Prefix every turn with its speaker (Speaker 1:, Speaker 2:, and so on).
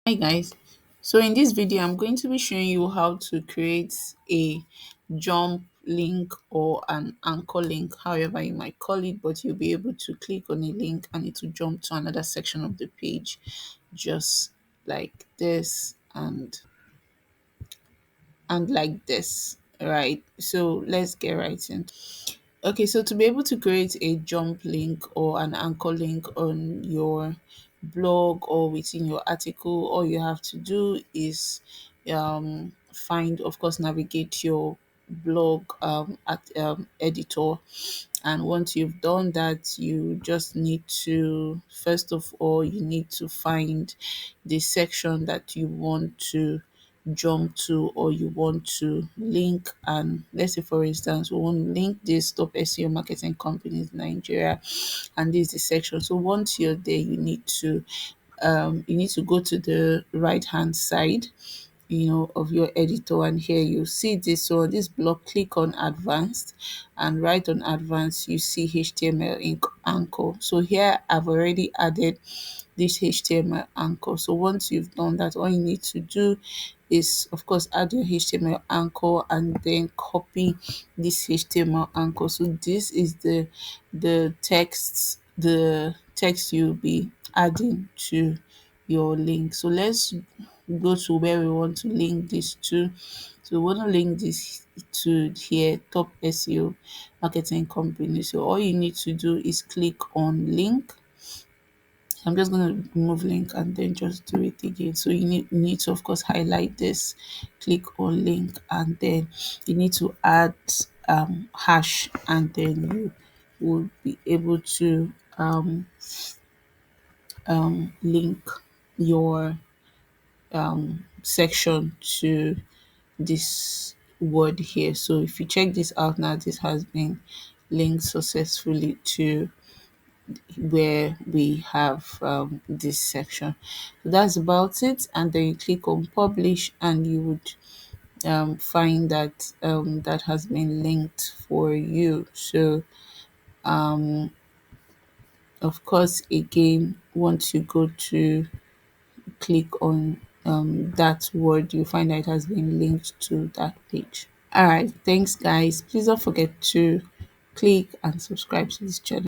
Speaker 1: Hi guys, so in this video I'm going to be showing you how to create a jump link or an anchor link, however you might call it, but you'll be able to click on a link and it will jump to another section of the page just like this and like this. Right, so let's get right into. Okay, so to be able to create a jump link or an anchor link on your blog or within your article, all you have to do is find, of course, navigate your blog at editor. And once you've done that, you just need to, first of all, you need to find the section that you want to jump to or you want to link. And let's say for instance we want to link this top SEO marketing companies in Nigeria, and this is the section. So once you're there, you need to go to the right hand side, of your editor, and here you see this one, this block. Click on advanced, and right on advanced you see HTML anchor. So here I've already added this HTML anchor. So once you've done that, all you need to do is, of course, add your HTML anchor and then copy this HTML anchor. So this is the text you'll be adding to your link. So let's go to where we want to link this to. So we want to link this to here, top SEO marketing company. So all you need to do is click on link. I'm just going to remove link and then just do it again. So you need to, of course, highlight this, click on link, and then you need to add hash, and then you will be able to link your section to this word here. So if you check this out now, this has been linked successfully to where we have this section. So that's about it, and then you click on publish and you would find that that has been linked for you. So of course, again, once you go to click on that word, you find that it has been linked to that page. All right, thanks guys. Please don't forget to click and subscribe to this channel.